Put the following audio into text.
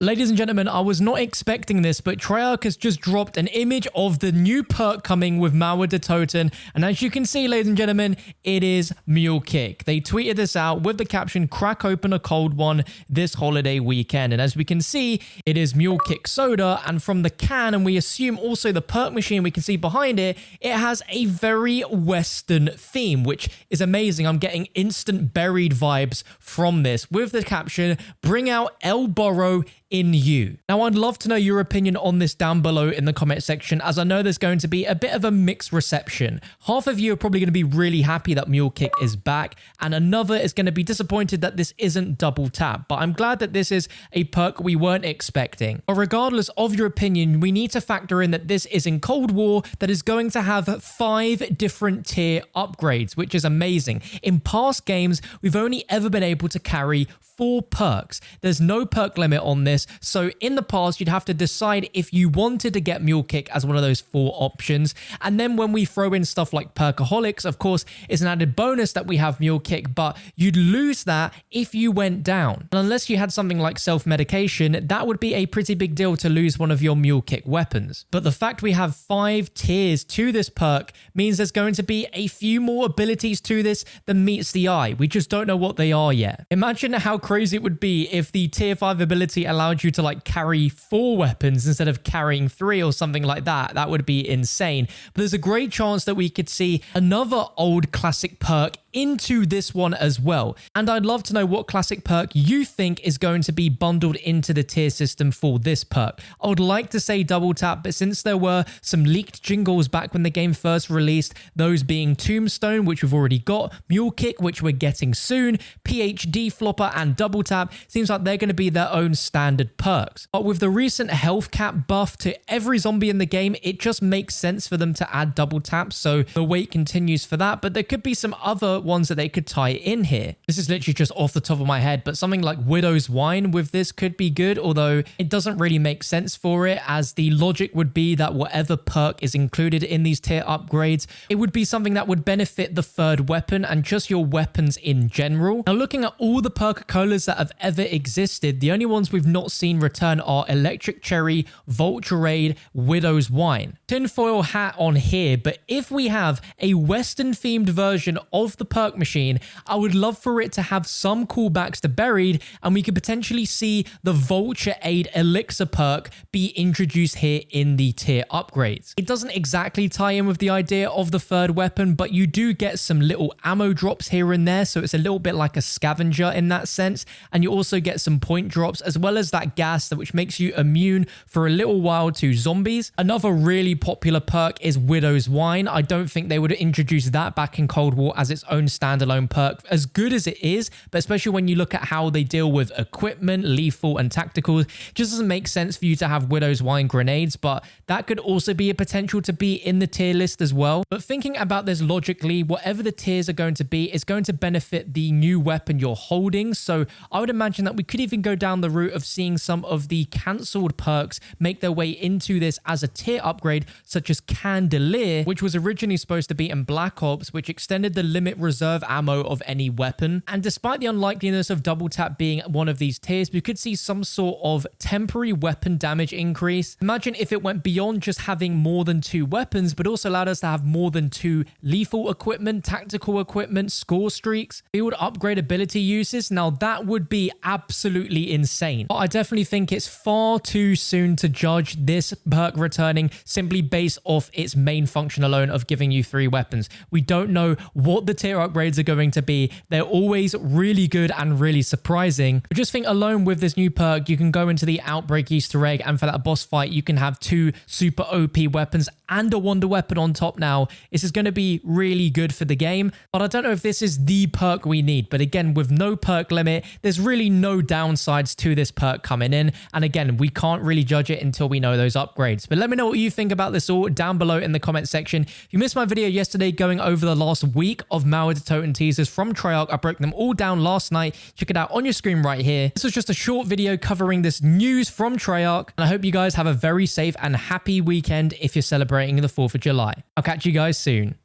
Ladies and gentlemen, I was not expecting this, but Treyarch has just dropped an image of the new perk coming with Mule the Toten, and as you can see, ladies and gentlemen, it is Mule Kick. They tweeted this out with the caption, "Crack open a cold one this holiday weekend," and as we can see, it is Mule Kick soda, and from the can, and we assume also the perk machine we can see behind it, it has a very Western theme, which is amazing. I'm getting instant Buried vibes from this with the caption, "Bring out El Burrow in you." Now, I'd love to know your opinion on this down below in the comment section, as I know there's going to be a bit of a mixed reception. Half of you are probably going to be really happy that Mule Kick is back, and another is going to be disappointed that this isn't double tap, but I'm glad that this is a perk we weren't expecting. But regardless of your opinion, we need to factor in that this is in Cold War that is going to have 5 different tier upgrades, which is amazing. In past games, we've only ever been able to carry 4 perks. There's no perk limit on this, so in the past you'd have to decide if you wanted to get Mule Kick as one of those 4 options, and then when we throw in stuff like Perkaholics, of course it's an added bonus that we have Mule Kick, but you'd lose that if you went down. And unless you had something like self-medication, that would be a pretty big deal to lose one of your Mule Kick weapons. But the fact we have 5 tiers to this perk means there's going to be a few more abilities to this than meets the eye. We just don't know what they are yet. Imagine how crazy it would be if the tier 5 ability allowed you to like carry 4 weapons instead of carrying 3 or something like that. That would be insane. But there's a great chance that we could see another old classic perk into this one as well. And I'd love to know what classic perk you think is going to be bundled into the tier system for this perk. I would like to say double tap, but since there were some leaked jingles back when the game first released, those being Tombstone, which we've already got, Mule Kick, which we're getting soon, PhD Flopper, and double tap, seems like they're going to be their own standard perks. But with the recent health cap buff to every zombie in the game, it just makes sense for them to add double tap, so the wait continues for that. But there could be some other ones that they could tie in here. This is literally just off the top of my head, but something like Widow's Wine with this could be good, although it doesn't really make sense for it, as the logic would be that whatever perk is included in these tier upgrades, it would be something that would benefit the third weapon and just your weapons in general. Now, looking at all the Perk-Colas that have ever existed, the only ones we've not seen return are Electric Cherry, Vulturade, Widow's Wine. Tinfoil hat on here, but if we have a Western themed version of the perk machine, I would love for it to have some callbacks to Buried, and we could potentially see the Vulture Aid Elixir perk be introduced here in the tier upgrades. It doesn't exactly tie in with the idea of the third weapon, but you do get some little ammo drops here and there, so it's a little bit like a scavenger in that sense, and you also get some point drops as well as that gas which makes you immune for a little while to zombies. Another really popular perk is Widow's Wine. I don't think they would introduce that back in Cold War as its own standalone perk, as good as it is, but especially when you look at how they deal with equipment, lethal and tactical, it just doesn't make sense for you to have Widow's Wine grenades, but that could also be a potential to be in the tier list as well. But thinking about this logically, whatever the tiers are going to be, is going to benefit the new weapon you're holding, so I would imagine that we could even go down the route of seeing some of the cancelled perks make their way into this as a tier upgrade, such as Candelier, which was originally supposed to be in Black Ops, which extended the limit reserve ammo of any weapon. And despite the unlikeliness of double tap being one of these tiers, we could see some sort of temporary weapon damage increase. Imagine if it went beyond just having more than 2 weapons, but also allowed us to have more than 2 lethal equipment, tactical equipment, score streaks, field upgrade ability uses. Now that would be absolutely insane. But I definitely think it's far too soon to judge this perk returning simply based off its main function alone of giving you 3 weapons. We don't know what the tier upgrades are going to be. They're always really good and really surprising. But just think alone with this new perk, you can go into the Outbreak Easter egg, and for that boss fight, you can have 2 super OP weapons and a wonder weapon on top now. This is going to be really good for the game, but I don't know if this is the perk we need. But again, with no perk limit, there's really no downsides to this perk coming in. And again, we can't really judge it until we know those upgrades. But let me know what you think about this all down below in the comment section. If you missed my video yesterday going over the last week of Mule the Toten teasers from Treyarch, I broke them all down last night. Check it out on your screen right here. This was just a short video covering this news from Treyarch, and I hope you guys have a very safe and happy weekend if you're celebrating the 4th of July. I'll catch you guys soon.